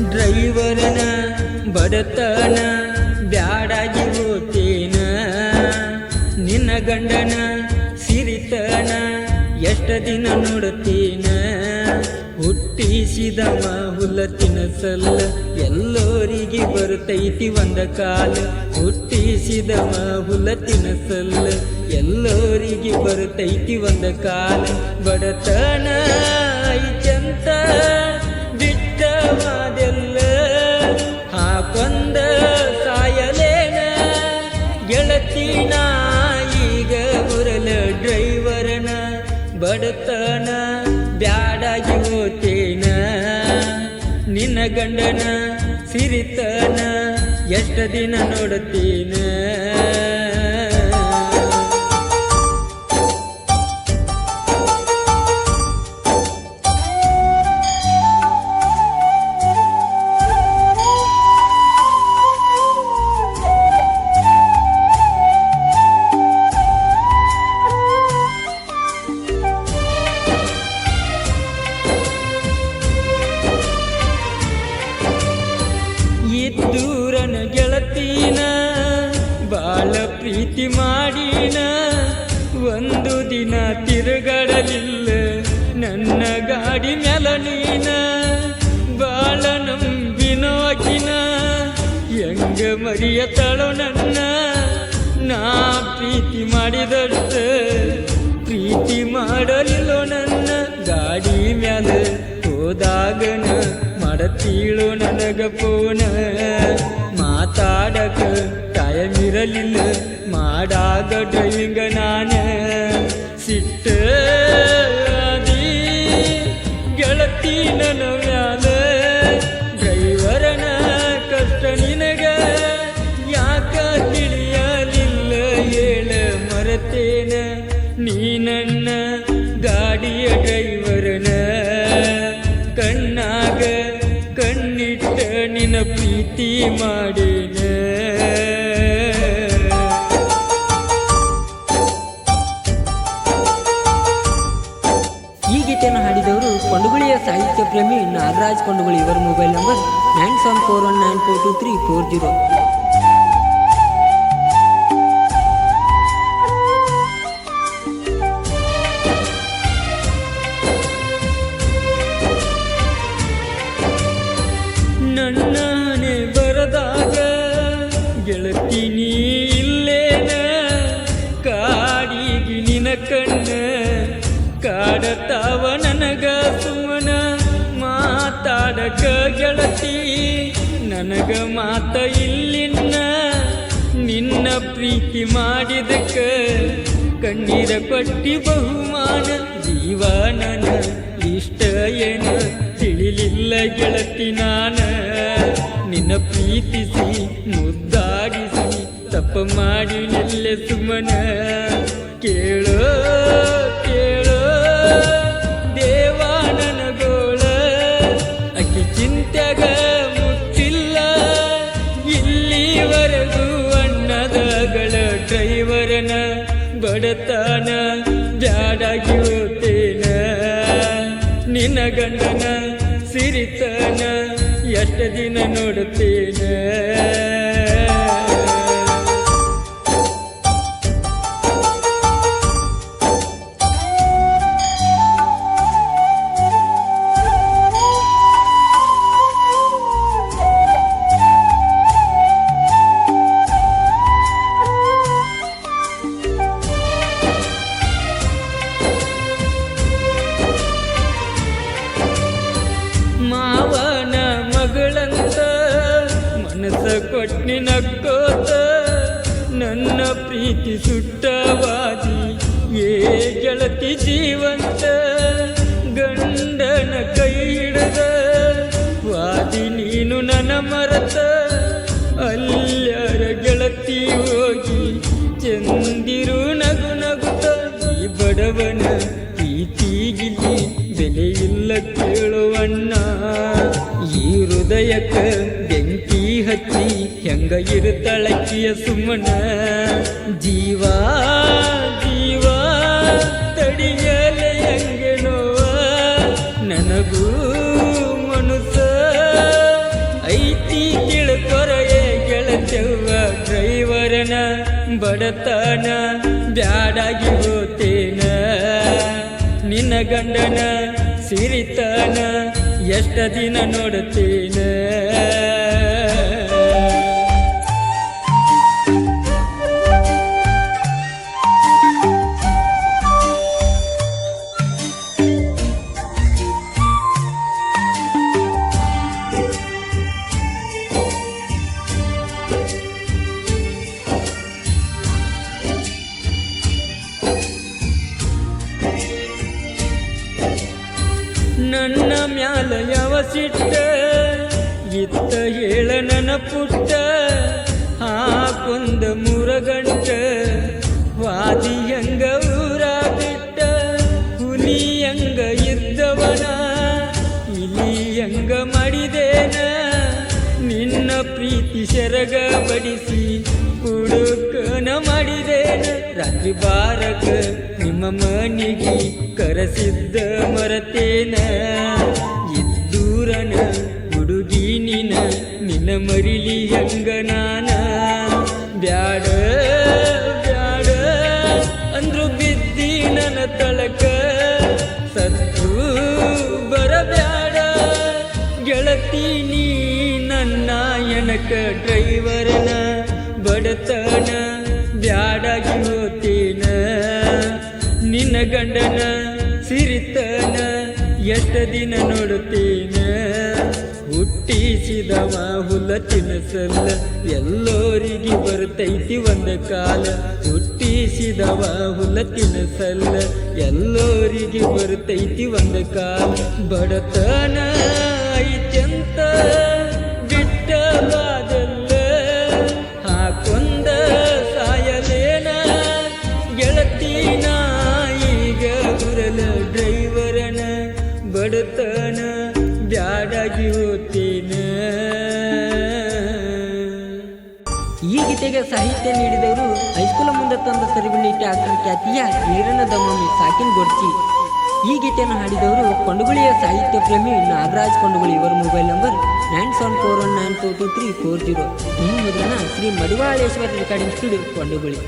ಡ್ರೈವರನ ಬಡತನ ಬ್ಯಾಡಾಗಿ ಹೋತೇನ ನಿನ್ನ ಗಂಡನ ಸಿರಿತನ ಎಷ್ಟ ದಿನ ನೋಡುತ್ತೇನ ಹುಟ್ಟಿಸಿದವ ಹುಲ್ಲ ತಿನಸಲ್ಲ ಎಲ್ಲೋರಿಗೆ ಬರುತ್ತೈತಿ ಒಂದ ಕಾಲ ಹುಟ್ಟಿಸಿದವ ಹುಲ್ಲ ತಿನಸಲ್ಲ ಎಲ್ಲೋರಿಗೆ ಬರುತ್ತೈತಿ ಒಂದ ಕಾಲ ಬಡತನ ಐತಂತ ಬಿಟ್ಟವಾದೆಲ್ಲ ಹಾಕೊಂದ ಸಾಯಲೇನ ಗೆಳತಿನ ಈಗ ಬರಲ ಡ್ರೈವರನ ಬಡತನ ಬ್ಯಾಡಾಗಿ ಹೋತೇನ ನಿನ್ನ ಗಂಡನ ಸಿರಿತನ ಎಷ್ಟ ದಿನ ನೋಡುತ್ತೇನ ಇದ್ದೂರನ ಗೆಳತೀನ ಬಾಳ ಪ್ರೀತಿ ಮಾಡಿನ ಒಂದು ದಿನ ತಿರುಗಾಡಲಿಲ್ಲ ನನ್ನ ಗಾಡಿ ಮ್ಯಾಲ ನೀನ ಬಾಳ ನಂಬಿನೋಕಿನ ಹೆಂಗ ಮರಿಯತಾಳೋ ನನ್ನ ನಾ ಪ್ರೀತಿ ಮಾಡಿದಷ್ಟ ಪ್ರೀತಿ ಮಾಡಲಿಲ್ಲೋ ನನ್ನ ಗಾಡಿ ಮ್ಯಾಲ ಹೋದಾಗನ ಮಾಡತೀಳೋ ನನಗ ಫೋನ ಮಾತಾಡಕ ಟೈಮ್ ಇರಲಿಲ್ಲ ಮಾಡಾಗ ಡ್ರೈವಿಂಗ ನಾನ ಸಿಟ್ಟ ಗೆಳತಿ ನನ್ನ ಮ್ಯಾಲ ಡ್ರೈವರನ ಕಷ್ಟ ನಿನಗ ಯಾಕ ತಿಳಿಯಲಿಲ್ಲ ಹೇಳ ಮರತೇನ ನೀ ನನ್ನ ಗಾಡಿಯ ಡ್ರೈವರನ ಕಣ್ಣಾಗ ಕಣ್ಣಿಟ್ಟ ನಿನ್ನ ಪ್ರೀತಿ ಮಾಡೇನ ಈ ಗೀತೆಯನ್ನು ಹಾಡಿದವರು ಕೊಂಡಗುಳಿಯ ಸಾಹಿತ್ಯ ಪ್ರೇಮಿ ನಾಗರಾಜ್ ಕೊಂಡಗುಳಿ. ಇವರ ಮೊಬೈಲ್ ನಂಬರ್ 9741942340. ನನ್ನನೆ ಬರದಾಗ ಗೆಳತಿ ನೀ ಇಲ್ಲೇನ ಕಾಡಿಗಿ ನಿನ ಕಣ್ಣ ಕಾಡತಾವ ನನಗ ಸುಮನ ಮಾತಾಡಕ ಗೆಳತಿ ನನಗ ಮಾತ ಇಲ್ಲಿನ್ನ ನಿನ್ನ ಪ್ರೀತಿ ಮಾಡಿದಕ್ಕ ಕಣ್ಣೀರ ಕೊಟ್ಟಿ ಬಹುಮಾನ ಜೀವನನ ಇಷ್ಟ ಏನ ತಿಳಿಲಿಲ್ಲ ಗೆಳತಿ ನಾನ ನಿನ್ನ ಪ್ರೀತಿಸಿ ಮುದ್ದಾಡಿಸಿ ತಪ್ಪ ಮಾಡಿ ನಿಲ್ಲೆ ಸುಮನ ಕೇಳೋ ಕೇಳೋ ದೇವಾನನ ಗೋಳ ಅಕ್ಕಿ ಚಿಂತ್ಯಾಗ ಮುಟ್ಟಿಲ್ಲ ಇಲ್ಲಿವರೆಗೂ ಅಣ್ಣದಗಳ ಡ್ರೈವರನ ಬಡತನ ಬ್ಯಾಡಾಗಿ ಹೋತೇನ ನಿನ್ನ ಗಂಡನ ಸಿರಿತನ ಎಷ್ಟ ದಿನ ನೋಡುತ್ತೇನ ಮಾವನ ಮಗಳಂತ ಮನಸ ಕೊಟ್ನಿ ನಕ್ಕೋತ ನನ್ನ ಪ್ರೀತಿ ಸುಟ್ಟವಾದಿ ಏ ಗೆಳತಿ ಜೀವಂತ ಗಂಡನ ಕೈ ಹಿಡದ ವಾದಿ ನೀನು ನನ್ನ ಮರತ ಅಲ್ಯಾರ ಗೆಳತಿ ಹೋಗಿ ಚಂದಿರು ನಗು ನಗುತ್ತ ಈ ಬಡವನ ಪ್ರೀತಿಗಿಲ್ಲಿ ಬೆಲೆ ಇಲ್ಲ ಕೇಳುವಣ್ಣ ಈ ಹೃದಯಕ್ಕ ಬೆಂಕಿ ಹಚ್ಚಿ ಹೆಂಗ ಇರುತ್ತಳಕ್ಕಿಯ ಸುಮ್ಮನ ಜೀವ ಜೀವ ತಡಿಯಲೆ ಹೆಂಗೆ ನೋವ ನನಗೂ ಮನಸ ಬಡತನ ಬ್ಯಾಡಾಗಿ ಹೋತೇನ ನಿನ್ನ ಗಂಡನ ಸಿರಿತನ ಎಷ್ಟ ದಿನ ನೋಡುತ್ತೇನ ನನ್ನ ಮ್ಯಾಲ ಯಾವ ಸಿಟ್ಟ ಇತ್ತ ಹೇಳ ನನ್ನ ಪುಟ್ಟ ಹಾಕೊಂದ 3 ಗಂಟ ವಾದಿ ಹಂಗ ಊರ ಬಿಟ್ಟ ಹುಲಿ ಹಂಗ ಇದ್ದವನ ಇಲಿ ಹಂಗ ಮಾಡಿದೇನ ನಿನ್ನ ಪ್ರೀತಿ ಸೆರಗ ಬಡಿಸಿ ಹುಡುಕನ ಮಾಡಿದೇನ ರಾತ್ರಿ ಬಾರಕ ನಿಮ್ಮ ಮನೆಗೆ ಕರೆಸಿದ್ದ ಮರತೇನ ಇದ್ದೂರನ ಹುಡುಗಿ ನಿನ್ನ ಮರಿಲಿ ಹಂಗ ನಾನ ಬ್ಯಾಡ ಬ್ಯಾಡ ಅಂದ್ರು ಬಿದ್ದಿ ನನ್ನ ತಳಕ ಸತ್ತು ಬರಬ್ಯಾಡ ಗೆಳತಿ ನೀ ನನ್ನ ಎನಕ ಡ್ರೈವರನ ಬಡತನ ಬ್ಯಾಡಾಗಿ ಹೋತೇನ ನಿನ್ನ ಗಂಡನ ಸಿರಿತನ ಎಷ್ಟ ದಿನ ನೋಡುತ್ತೇನ ಹುಟ್ಟಿಸಿದವ ಹುಲ್ಲ ತಿನಸಲ್ಲ ಎಲ್ಲೋರಿಗೆ ಬರ್ತೈತಿ ಒಂದ ಕಾಲ ಹುಟ್ಟಿಸಿದವ ಹುಲ್ಲ ತಿನಸಲ್ಲ ಎಲ್ಲೋರಿಗೆ ಬರ್ತೈತಿ ಒಂದ ಕಾಲ ಬಡತನ ಐತ್ಯಂತ ಬಿಟ್ಟ ಬಾದಲ್ಲ ಹಾಕೊಂದ ಸಾಯಲೇನ ಗೆಳತಿನ ಈಗ ಉರಲ ಡ್ರೈವರನ ಬಡತನ ಬ್ಯಾಡಾಗಿ ಹೋತೇನ. ಈ ಗೀತೆಗೆ ಸಾಹಿತ್ಯ ನೀಡಿದವರು ಹೈಸ್ಕೂಲ್ ಮುಂದೆ ತಂದ ಸರಿಬಳ್ಳಿ ಟ್ಯಾಕ್ಟರ್ ಖ್ಯಾತಿಯ ಈರಣ್ಣ ದಮಾಮಿ ಸಾಕಿನ್ ಗೊಡ್ಚಿ. ಈ ಗೀತೆಯನ್ನು ಹಾಡಿದವರು ಕೊಂಡಗುಳಿಯ ಸಾಹಿತ್ಯ ಪ್ರೇಮಿ ನಾಗರಾಜ್ ಕೊಂಡಗುಳಿ. ಇವರ ಮೊಬೈಲ್ ನಂಬರ್ 9741942340. ಇನ್ನು ಮುದ್ರಣ ಶ್ರೀ ಮಡಿವಾಳೇಶ್ವರ ರೆಕಾರ್ಡಿಂಗ್ ಸ್ಟುಡಿಯೋ ಕೊಂಡಗುಳಿ.